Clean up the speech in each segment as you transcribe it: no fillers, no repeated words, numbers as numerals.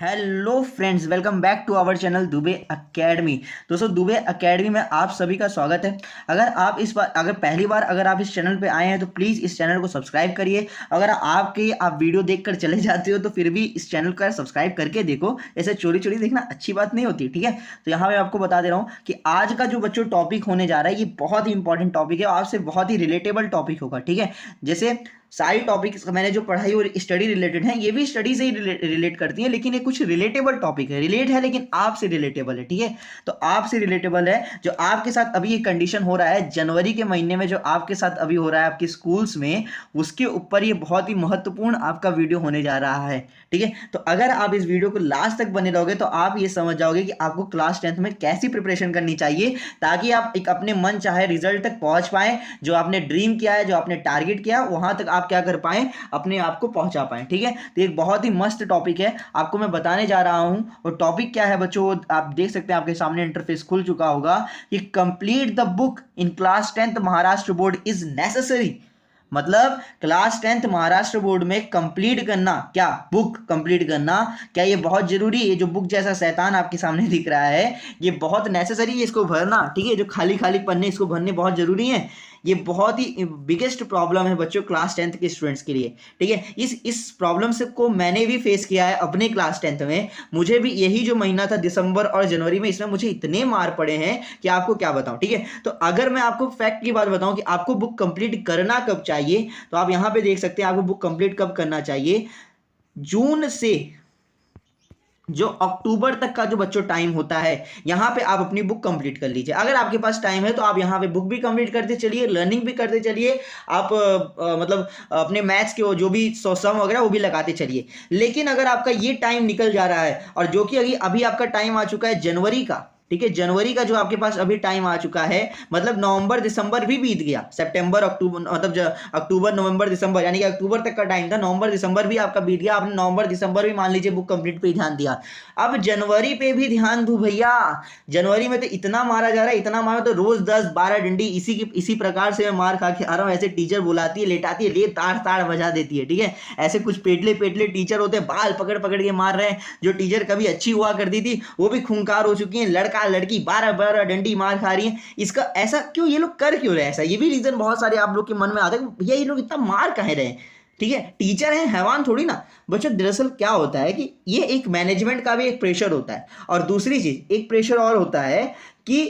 Hello friends, welcome back to our channel Dubey academy. दोस्तों, Dubey academy में आप सभी का स्वागत है। अगर पहली बार अगर आप इस चैनल पे आए हैं तो प्लीज़ इस चैनल को सब्सक्राइब करिए। अगर आप वीडियो देखकर चले जाते हो तो फिर भी इस चैनल का सब्सक्राइब करके देखो। ऐसे चोरी चोरी देखना अच्छी बात नहीं होती, ठीक है। तो यहाँ मैं आपको बता दे रहा हूँ कि आज का जो बच्चों टॉपिक होने जा रहा है ये बहुत ही इंपॉर्टेंट टॉपिक है और आपसे बहुत ही रिलेटेबल टॉपिक होगा, ठीक है। जैसे सारी टॉपिक्स मैंने जो पढ़ाई और स्टडी रिलेटेड है, ये भी स्टडी से ही रिलेट करती हैं, लेकिन ये कुछ रिलेटेबल टॉपिक है, रिलेट है लेकिन आपसे रिलेटेबल है, ठीक है। तो आपसे रिलेटेबल है जो आपके साथ अभी ये कंडीशन हो रहा है जनवरी के महीने में, जो आपके साथ अभी हो रहा है आपके स्कूल्स में, उसके ऊपर ये बहुत ही महत्वपूर्ण आपका वीडियो होने जा रहा है, ठीक है। तो अगर आप इस वीडियो को लास्ट तक बने रहोगे तो आप ये समझ जाओगे कि आपको क्लास 10th में कैसी प्रिपरेशन करनी चाहिए ताकि आप एक अपने मन चाहे रिजल्ट तक पहुंच पाए। जो आपने ड्रीम किया है, जो आपने टारगेट किया, वहां तक आप क्या कर पाए, अपने आप को पहुंचा पाए, ठीक है। तो एक बहुत ही मस्त टॉपिक है, आपको मैं बताने जा रहा हूं। और टॉपिक क्या है बच्चों, आप देख सकते हैं, आपके सामने इंटरफेस खुल चुका होगा कि complete the book in class 10th Maharashtra board is necessary. मतलब क्लास 10th महाराष्ट्र बोर्ड में कंप्लीट करना, क्या बुक कंप्लीट करना, क्या ये बहुत जरूरी है। ये जो बुक जैसा शैतान आपके सामने दिख रहा है ये बहुत नेसेसरी है, इसको भरना, ठीक है। जो खाली खाली पन्ने इसको भरने बहुत जरूरी है। ये बहुत ही बिगेस्ट प्रॉब्लम है बच्चों क्लास 10th के स्टूडेंट्स के लिए, ठीक है। इस प्रॉब्लम से को मैंने भी फेस किया है अपने क्लास 10th में। मुझे भी यही जो महीना था दिसंबर और जनवरी में, इसमें मुझे इतने मार पड़े हैं कि आपको क्या बताऊं, ठीक है। तो अगर मैं आपको फैक्ट की बात बताऊं कि आपको बुक कंप्लीट करना कब चाहिए, तो आप यहां पे देख सकते हैं आपको बुक कंप्लीट कब करना चाहिए। जून से जो अक्टूबर तक का जो बच्चों टाइम होता है, यहां पे आप अपनी बुक कंप्लीट कर लीजिए। अगर आपके पास टाइम है तो आप यहां पे बुक भी कंप्लीट करते चलिए, लर्निंग भी करते चलिए। आप मतलब अपने मैथ्स के जो भी सम वगैरह वो भी लगाते चलिए। लेकिन अगर आपका ये टाइम निकल जा रहा है और जो कि अभी आपका टाइम आ चुका है जनवरी का, ठीक है, जनवरी का जो आपके पास अभी टाइम आ चुका है, मतलब नवंबर दिसंबर भी बीत गया, सितंबर अक्टूबर, मतलब अक्टूबर नवंबर दिसंबर, यानी कि अक्टूबर तक का टाइम था, नवंबर दिसंबर भी आपका बीत गया। आपने नवंबर दिसंबर भी मान लीजिए बुक कंप्लीट पे ही ध्यान दिया, अब जनवरी पे भी ध्यान दो भैया। जनवरी में तो इतना मारा जा रहा है, इतना मारा, तो रोज 10-12 डंडी इसी प्रकार से मैं मार खा के आ रहा हूँ। ऐसे टीचर बुलाती है, लेटाती है, ले ताड़ ताड़ बजा देती है, ठीक है। ऐसे कुछ पेटले पेटले टीचर होते हैं, बाल पकड़ पकड़ के मार रहे हैं। जो टीचर कभी अच्छी हुआ करती थी वो भी खूंखार हो चुकी है, लड़का लड़की 12-12 डंडी मार खा रही है। इसका ऐसा क्यों, ये लोग कर क्यों रहे हैं ऐसा, ये भी रीजन बहुत सारे आप लोग के मन में आता है, भैया ये लोग इतना मार कहे रहे हैं, ठीक है। टीचर हैं, हैवान थोड़ी ना बच्चों। दरअसल क्या होता है कि ये एक मैनेजमेंट का भी एक प्रेशर होता है, और दूसरी चीज एक प्रेशर और होता है कि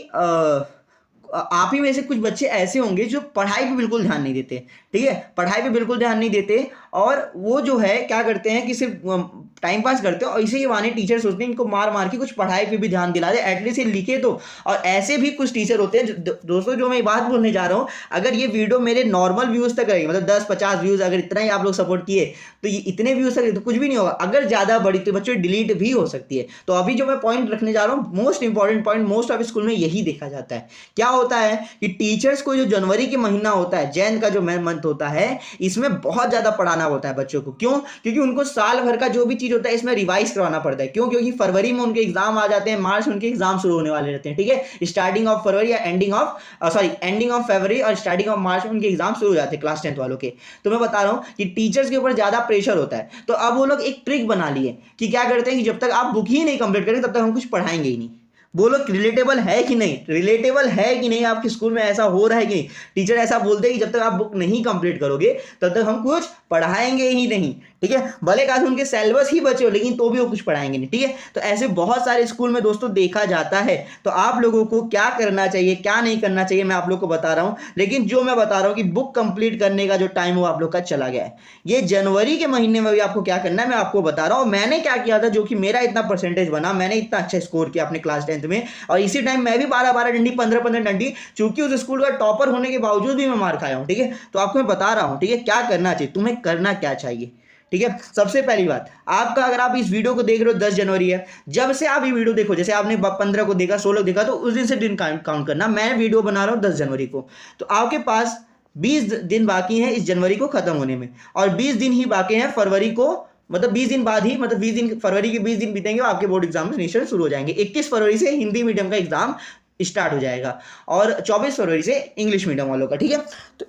आप ही में से कुछ बच्चे ऐसे होंगे जो पढ़ाई पे बिल्कुल ध्यान नहीं देते, ठीक है, पढ़ाई पे बिल्कुल ध्यान नहीं देते, और वो जो है क्या करते हैं कि सिर्फ टाइम पास करते हो, और इसे ये वाने टीचर सोचते हैं इनको मार मार के कुछ पढ़ाई पे भी ध्यान दिला दे, एटलीस्ट ये लिखे तो। और ऐसे भी कुछ टीचर होते हैं दोस्तों, जो मैं बात बोलने जा रहा हूँ, अगर ये वीडियो मेरे नॉर्मल व्यूज तक रहेगी, मतलब 10-50 व्यूज, अगर इतना ही आप लोग सपोर्ट किए तो ये इतने व्यूज तक तो कुछ भी नहीं होगा। अगर ज्यादा बड़ी तो बच्चों डिलीट भी हो सकती है। तो अभी जो मैं पॉइंट रखने जा रहा हूँ, most important point, most of school में यही देखा जाता है। क्या होता है कि टीचर्स को जो जनवरी के महीना होता है, जैन का जो मंथ होता है, इसमें बहुत ज्यादा पढ़ाना होता है बच्चों को। क्यों? क्योंकि उनको साल भर का जो भी चीज होता है इसमें रिवाइज करवाना पड़ता है। क्यों? क्योंकि फरवरी में उनके एग्जाम आ जाते हैं, मार्च में उनके एग्जाम शुरू होने वाले रहते हैं, ठीक है। स्टार्टिंग ऑफ फरवरी या एंडिंग ऑफ फरवरी और स्टार्टिंग ऑफ मार्च में उनके एग्जाम शुरू हो जाते हैं क्लास 10th वालों के। तो मैं बता रहा हूं कि टीचर्स के ऊपर ज्यादा प्रेशर होता है। तो अब वो लोग एक ट्रिक बना लिए कि क्या करते हैं कि जब तक आप बुक ही नहीं कंप्लीट करें तब तक हम कुछ पढ़ाएंगे ही नहीं। बोलो रिलेटेबल है कि नहीं, रिलेटेबल है कि नहीं, आपके स्कूल में ऐसा हो रहा है कि नहीं। टीचर ऐसा बोलते हैं कि जब तक आप बुक नहीं कंप्लीट करोगे तब तक हम कुछ पढ़ाएंगे ही नहीं, ठीक है। भले का उनके सिलेबस ही बचे हो लेकिन तो भी वो कुछ पढ़ाएंगे नहीं, ठीक है। तो ऐसे बहुत सारे स्कूल में दोस्तों देखा जाता है। तो आप लोगों को क्या करना चाहिए, क्या नहीं करना चाहिए, मैं आप लोग को बता रहा हूं। लेकिन जो मैं बता रहा हूं कि बुक कंप्लीट करने का जो टाइम वो आप लोग का चला गया है, ये जनवरी के महीने में भी आपको क्या करना है मैं आपको बता रहा हूं। मैंने क्या किया था, जो कि मेरा इतना परसेंटेज बना, मैंने इतना अच्छा स्कोर किया अपने क्लास 10th में, और इसी टाइम मैं भी 12-12 डंडी, 15-15 डंडी, चूंकि उस स्कूल का टॉपर होने के बावजूद भी मैं मार खाया हूं, ठीक है। तो आपको मैं बता रहा हूं, ठीक है, क्या करना चाहिए, तुम्हें करना क्या चाहिए, ठीक है। सबसे पहली बात, आपका अगर आप इस वीडियो को देख रहे हो 10 जनवरी है, जब से आप ये वीडियो देखो, जैसे आपने 15 को देखा, 16 को देखा, तो उस दिन से दिन काउंट करना। मैं वीडियो बना रहा हूं 10 जनवरी को, तो आपके पास 20 दिन बाकी हैं इस जनवरी को खत्म होने में, और 20 दिन ही बाकी हैं फरवरी को, मतलब 20 दिन बाद ही, मतलब 20 दिन, फरवरी के 20 दिन बीतेंगे और आपके बोर्ड एग्जामिनेशन शुरू हो जाएंगे। 21 फरवरी से हिंदी मीडियम का एग्जाम स्टार्ट हो जाएगा और 24 फरवरी से इंग्लिश मीडियम वालों का, ठीक है। तो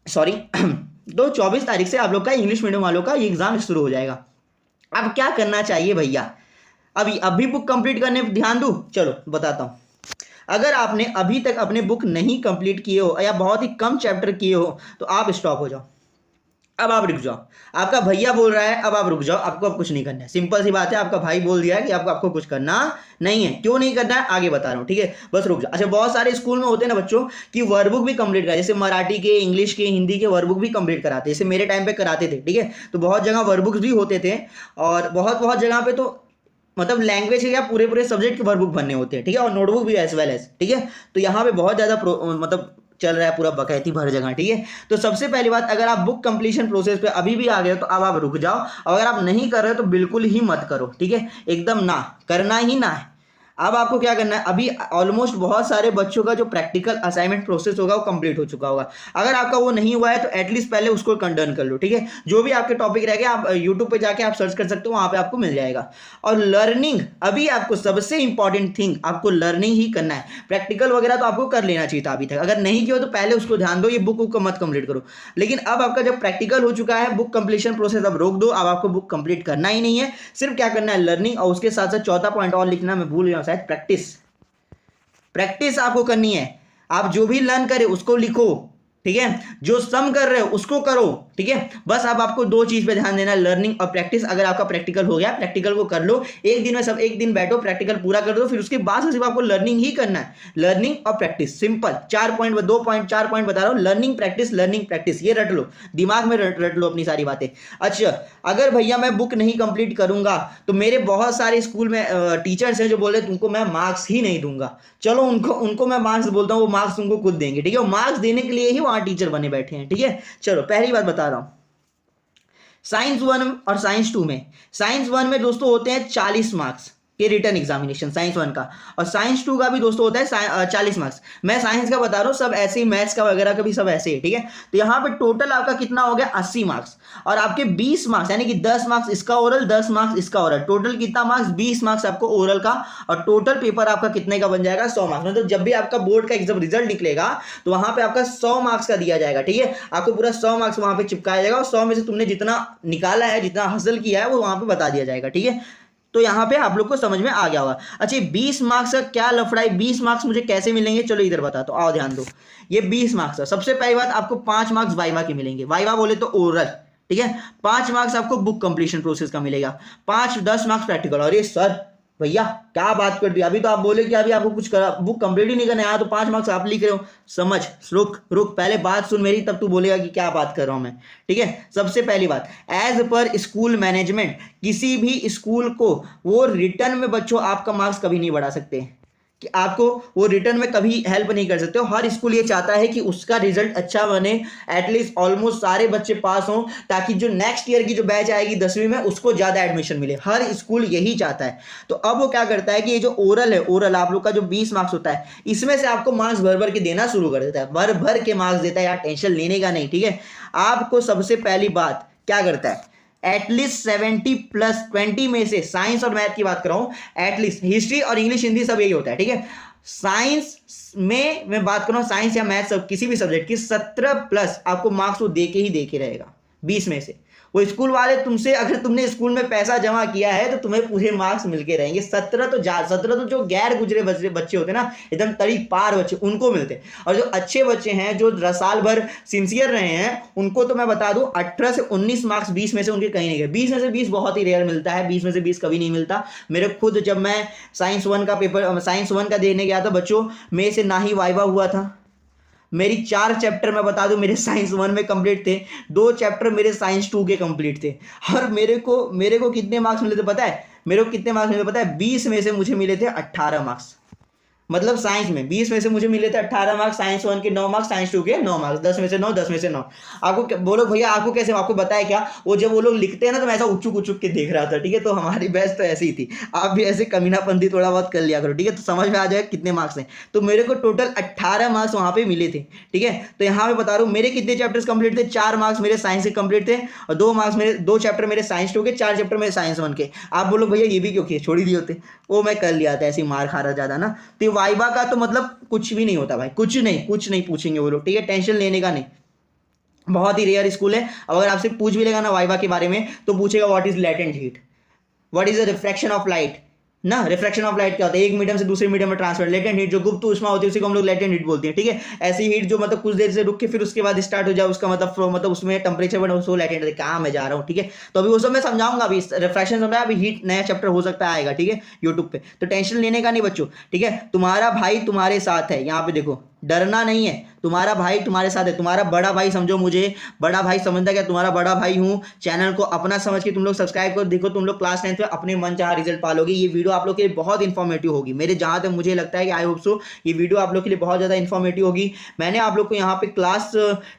सॉरी तो 24 तारीख से आप लोग का इंग्लिश मीडियम वालों का ये एग्जाम शुरू हो जाएगा। अब क्या करना चाहिए भैया, अभी बुक कंप्लीट करने पे ध्यान दूं? चलो बताता हूँ। अगर आपने अभी तक अपने बुक नहीं कंप्लीट किए हो या बहुत ही कम चैप्टर किए हो तो आप स्टॉप हो जाओ, अब आप रुक जाओ। आपका भैया बोल रहा है अब आप रुक जाओ, आपको अब कुछ नहीं करना है, सिंपल सी बात है। आपका भाई बोल दिया है कि आपको कुछ करना नहीं है। क्यों नहीं करना है आगे बता रहा हूँ, ठीक है, बस रुक जाओ। अच्छा, बहुत सारे स्कूल में होते हैं ना बच्चों कि वर्कबुक भी कंप्लीट करा, जैसे मराठी के, इंग्लिश के, हिंदी के वर्कबुक भी कंप्लीट कराते, जैसे मेरे टाइम पे कराते थे, ठीक है। तो बहुत जगह वर्कबुक्स भी होते थे और बहुत बहुत जगह पे तो मतलब लैंग्वेज के या पूरे पूरे सब्जेक्ट के वर्कबुक बनने होते हैं, ठीक है, और नोटबुक भी एज वेल एज, ठीक है। तो यहाँ पे बहुत ज़्यादा मतलब चल रहा है पूरा बकैती भर जगह, ठीक है। तो सबसे पहली बात, अगर आप बुक कंप्लीशन प्रोसेस पे अभी भी आ गए हो तो अब आप रुक जाओ। अगर आप नहीं कर रहे हो तो बिल्कुल ही मत करो, ठीक है, एकदम ना, करना ही ना है। अब आपको क्या करना है, अभी ऑलमोस्ट बहुत सारे बच्चों का जो प्रैक्टिकल असाइनमेंट प्रोसेस होगा वो कंप्लीट हो चुका होगा। अगर आपका वो नहीं हुआ है तो एटलीस्ट पहले उसको डन कर लो, ठीक है। जो भी आपके टॉपिक रह गए आप यूट्यूब पे जाके आप सर्च कर सकते हो, वहां पे आपको मिल जाएगा। और लर्निंग, अभी आपको सबसे इंपॉर्टेंट थिंग, आपको लर्निंग ही करना है। प्रैक्टिकल वगैरह तो आपको कर लेना चाहिए था अभी तक, अगर नहीं किया तो पहले उसको ध्यान दो, ये बुक को मत कंप्लीट करो। लेकिन अब आपका जब प्रैक्टिकल हो चुका है, बुक कंप्लीशन प्रोसेस अब रोक दो, अब आपको बुक कंप्लीट करना ही नहीं है। सिर्फ क्या करना है, लर्निंग, और उसके साथ साथ चौथा पॉइंट और लिखना मैं भूल गया शायद, प्रैक्टिस। प्रैक्टिस आपको करनी है। आप जो भी लर्न करे उसको लिखो, ठीक है, जो सम कर रहे हो उसको करो, ठीक है। बस अब आपको दो चीज पे ध्यान देना, लर्निंग और प्रैक्टिस। अगर आपका प्रैक्टिकल हो गया, प्रैक्टिकल को कर लो एक दिन में, सब एक दिन बैठो, प्रैक्टिकल पूरा कर दो, फिर उसके बाद सिर्फ आपको लर्निंग ही करना है। लर्निंग और practice, simple 4 point, 2 point, 4 point बता रहा हूं, लर्निंग प्रैक्टिस लर्निंग प्रैक्टिस, ये रट लो, दिमाग में रट लो अपनी सारी बातें। अच्छा, अगर भैया मैं बुक नहीं कंप्लीट करूंगा तो मेरे बहुत सारे स्कूल में टीचर्स हैं जो बोल रहे तुमको मैं मार्क्स ही नहीं दूंगा। चलो उनको उनको मैं मार्क्स बोलता हूँ, वो मार्क्स तुमको खुद देंगे, ठीक है। वो मार्क्स देने के लिए ही वहां टीचर बने बैठे हैं, ठीक है। चलो पहली बात बता रहा हूं, साइंस 1 और साइंस 2 में, साइंस 1 में दोस्तों होते हैं 40 मार्क्स के रिटर्न एग्जामिनेशन साइंस 1 का, और साइंस 2 का भी दोस्तों होता है 40 मार्क्स। मैं साइंस का बता रहा हूँ, सब ऐसे ही, मैथ्स का वगैरह का भी सब ऐसे ही, ठीक है। तो यहाँ पे टोटल आपका कितना हो गया, 80 मार्क्स, और आपके 20 मार्क्स, यानी कि 10 मार्क्स इसका ओरल, 10 मार्क्स इसका ओरल, टोटल कितना मार्क्स, 20 मार्क्स आपको ओरल का, और टोटल पेपर आपका कितने का बन जाएगा, 100 मार्क्स। मतलब जब भी आपका बोर्ड का एग्जाम रिजल्ट निकलेगा तो वहां पे आपका 100 मार्क्स का दिया जाएगा, ठीक है। आपको पूरा 100 मार्क्स वहां पे चिपकाया जाएगा, और 100 में से तुमने जितना निकाला है, जितना हासिल किया है, वो वहां पे बता दिया जाएगा, ठीक है। तो यहाँ पे आप लोग को समझ में आ गया होगा। अच्छा, 20 मार्क्स का क्या लफड़ा है, 20 मार्क्स मुझे कैसे मिलेंगे, चलो इधर बता, तो आओ ध्यान दो। ये 20 मार्क्स है, सबसे पहली बात आपको 5 मार्क्स वाइवा के मिलेंगे, वाइवा बोले तो ओरल, ठीक है। 5 मार्क्स आपको बुक कंप्लीशन प्रोसेस का मिलेगा, 10 मार्क्स प्रैक्टिकल। अरे सर भैया क्या बात कर दी, अभी तो आप बोले कि अभी आपको कुछ करा, बुक कंप्लीट ही नहीं करना है, तो 5 मार्क्स आप लिख रहे हो। समझ, रुक रुक, पहले बात सुन मेरी, तब तू बोलेगा कि क्या बात कर रहा हूं मैं, ठीक है। सबसे पहली बात, एज पर स्कूल मैनेजमेंट, किसी भी स्कूल को वो रिटर्न में बच्चों आपका मार्क्स कभी नहीं बढ़ा सकते, कि आपको वो रिटर्न में कभी हेल्प नहीं कर सकते हो। हर स्कूल ये चाहता है कि उसका रिजल्ट अच्छा बने, एटलीस्ट ऑलमोस्ट सारे बच्चे पास हों, ताकि जो नेक्स्ट ईयर की जो बैच आएगी 10वीं में उसको ज्यादा एडमिशन मिले, हर स्कूल यही चाहता है। तो अब वो क्या करता है कि ये जो ओरल है, ओरल आप लोग का जो 20 मार्क्स होता है, इसमें से आपको मार्क्स भर भर के देना शुरू कर देता है, भर भर के मार्क्स देता है, यार टेंशन लेने का नहीं, ठीक है। आपको सबसे पहली बात क्या करता है, एटलीस्ट 70 प्लस 20 में से, साइंस और मैथ की बात कर रहा हूं, एटलीस्ट हिस्ट्री और इंग्लिश हिंदी सब यही होता है, ठीक है। साइंस में मैं बात कर रहा हूं, साइंस या मैथ सब किसी भी सब्जेक्ट की 17 प्लस आपको मार्क्स वो दे के ही देके रहेगा 20 में से। वो स्कूल वाले तुमसे, अगर तुमने स्कूल में पैसा जमा किया है तो तुम्हें पूरे मार्क्स मिलके रहेंगे। 17 तो जो गैर गुजरे बच्चे होते हैं ना, एकदम तरीक पार बच्चे, उनको मिलते हैं। और जो अच्छे बच्चे हैं, जो साल भर सिंसियर रहे हैं, उनको तो मैं बता दूं 18 से 19 मार्क्स 20 में से उनके कहीं नहीं गए। 20 में से 20 बहुत ही रेयर मिलता है, 20 में से 20 कभी नहीं मिलता। मेरे खुद जब मैं साइंस 1 का पेपर, साइंस 1 का देने गया था बच्चों, मेरे से ना ही वाइवा हुआ था। मेरी 4 चैप्टर मैं बता दूं मेरे साइंस 1 में कंप्लीट थे, 2 चैप्टर मेरे साइंस 2 के कंप्लीट थे। और मेरे को कितने मार्क्स मिले थे पता है, मेरे को कितने मार्क्स मिले पता है, 20 में से मुझे मिले थे 18 मार्क्स। मतलब साइंस में 20 में से मुझे मिले थे 18 मार्क्स, साइंस 1 के 9 मार्क्स, साइंस 2 के 9 मार्क्स, 10 में से 9, 10 में से 9। आपको बोलो भैया आपको कैसे, आपको बताया क्या, वो जब वो लोग लिखते हैं ना तो मैं ऐसा उचुक उचुक के देख रहा था, ठीक है। तो हमारी बैच तो ऐसी ही थी, आप भी ऐसे कमीनापंथी थोड़ा बहुत कर लिया करो, ठीक है, तो समझ में आ जाएगा कितने मार्क्स हैं। तो मेरे को टोटल 18 मार्क्स वहां पे मिले थे, ठीक है। तो यहाँ पे बता रहा हूँ मेरे कितने चैप्टर्स कंप्लीट थे, 4 मार्क्स मेरे साइंस के कंप्लीट थे, और 2 मार्क्स मेरे, 2 चैप्टर मेरे साइंस 2 के, 4 चैप्टर मेरे साइंस 1 के। आप बोलो भैया ये भी क्यों किए, छोड़ ही दिए होते, वो मैं कर लिया था, ऐसी मार खा रहा ज्यादा ना। तो वाइवा का तो मतलब कुछ भी नहीं होता भाई, कुछ नहीं पूछेंगे वो लोग, ठीक है, टेंशन लेने का नहीं। बहुत ही रेयर स्कूल है। अगर आपसे पूछ भी लेगा ना वाइवा के बारे में तो पूछेगा what is latent heat, what is the refraction of light ना, रिफ्रैक्शन ऑफ लाइट क्या होता है, एक मीडियम से दूसरे मीडियम में ट्रांसफर, लेटेंट हीट जो गुप्त ऊष्मा होती है उसी को हम लोग लेटेंट हीट बोलते हैं, ठीक है। ऐसी हीट जो मतलब कुछ देर से रुक के फिर उसके बाद स्टार्ट हो जाए, उसका मतलब उसमें टेम्परेचर बढ़े, उसको लेटेंट है। कहाँ मैं जा रहा हूँ, ठीक है। तो अभी वो सब मैं समझाऊंगा, अभी रिफ्रैक्शन समझा, अभी हीट नया चैप्टर हो सकता है आएगा, ठीक है, यूट्यूब पे। तो टेंशन लेने का नहीं बच्चों, ठीक है। तुम्हारा भाई तुम्हारे साथ है, यहाँ पे देखो, डरना नहीं है, तुम्हारा भाई तुम्हारे साथ है, तुम्हारा बड़ा भाई समझो मुझे, बड़ा भाई समझता क्या, तुम्हारा बड़ा भाई हूँ। चैनल को अपना समझ के तुम लोग सब्सक्राइब करो, देखो तुम लोग क्लास 9th में अपने मन चाहा रिजल्ट पालोगे। ये वीडियो आप लोग के लिए बहुत इंफॉर्मेटिव होगी, मेरे जहां तक मुझे लगता है कि आई होप सो ये वीडियो आप लोग के लिए बहुत ज़्यादा इंफॉर्मेटिव होगी। मैंने आप लोग को यहाँ पे क्लास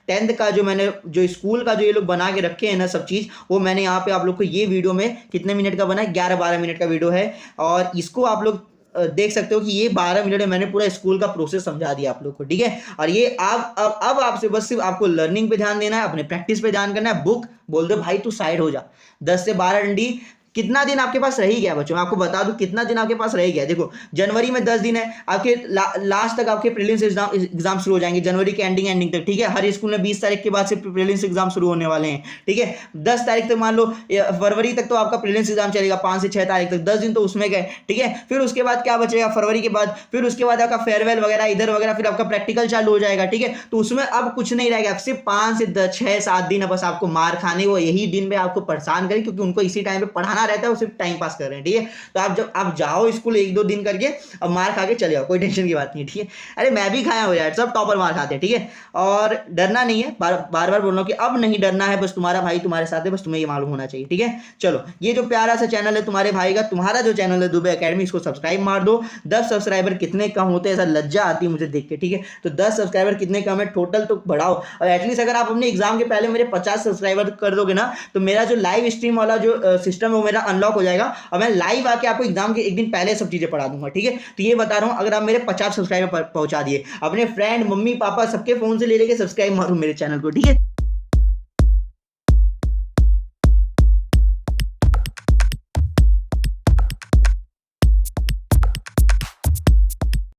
10th का जो स्कूल का जो ये लोग बना के रखे हैं ना सब चीज़, वो मैंने यहाँ पे आप लोग को ये वीडियो में कितने मिनट का बना है, 11-12 मिनट का वीडियो है। और इसको आप लोग देख सकते हो कि ये 12 मिनट में मैंने पूरा स्कूल का प्रोसेस समझा दिया आप लोग को, ठीक है। और ये आप अब आपसे बस सिर्फ आपको लर्निंग पे ध्यान देना है, अपने प्रैक्टिस पे ध्यान करना है। बुक बोल दो भाई तू साइड हो जा, 10 से 12 डंडी। कितना दिन आपके पास रह गया बच्चों, मैं आपको बता दूं कितना दिन आपके पास रह गया। देखो जनवरी में 10 दिन है, आपके लास्ट तक आपके प्रीलिम्स एग्जाम शुरू हो जाएंगे, जनवरी के एंडिंग तक, ठीक है। हर स्कूल में 20 तारीख के बाद से प्रीलिम्स एग्जाम शुरू होने वाले हैं, ठीक है। 10 तारीख तक मान लो, फरवरी तक तो आपका प्रीलिम्स एग्जाम चलेगा, 5 से 6 तारीख तक, 10 दिन तो उसमें गए, ठीक है। फिर उसके बाद क्या बचेगा फरवरी के बाद, फिर उसके बाद आपका फेयरवेल वगैरह इधर वगैरह, फिर आपका प्रैक्टिकल चालू हो जाएगा, ठीक है। तो उसमें अब कुछ नहीं रहेगा, सिर्फ 5 से 6-7 दिन बस आपको मार खाने, वो यही दिन में आपको परेशान करें, क्योंकि उनको इसी टाइम पे पढ़ाना रहता है, वो सिर्फ टाइम पास कर रहे हैं, ठीक है। तो आप जब आप जाओ स्कूल 1-2 दिन करके, अब मार खा के चले जाओ, कोई टेंशन की बात नहीं है, ठीक है। अरे मैं भी खाया हो यार, सब टॉपर मार खाते हैं, ठीक है। और डरना नहीं है, बार बार बोल रहा हूं कि अब नहीं डरना है, बस तुम्हारा भाई तुम्हारे साथ है, बस तुम्हें ये मालूम होना चाहिए, ठीक है। चलो ये जो प्यारा सा चैनल है तुम्हारे भाई का, तुम्हारा जो चैनल है दुबे एकेडमी, इसको सब्सक्राइब मार दो। 10 सब्सक्राइबर कितने कम होते हैं, ऐसा लज्जा आती है मुझे देख के, ठीक है। तो 10 सब्सक्राइबर कितने कम है टोटल, तो बढ़ाओ। और एटलीस्ट अगर आप अपने एग्जाम के पहले मेरे 50 सब्सक्राइबर कर दोगे ना, तो मेरा जो लाइव स्ट्रीम वाला जो सिस्टम है वो मेरा अनलॉक हो जाएगा, और मैं लाइव आके आपको एग्जाम के एक दिन पहले सब चीजें पढ़ा दूंगा, ठीक है। तो ये बता रहा हूं, अगर आप मेरे 50 सब्सक्राइबर पहुंचा दिए, अपने फ्रेंड मम्मी पापा सबके फोन से ले लेके सब्सक्राइब मारो मेरे चैनल को, ठीक है।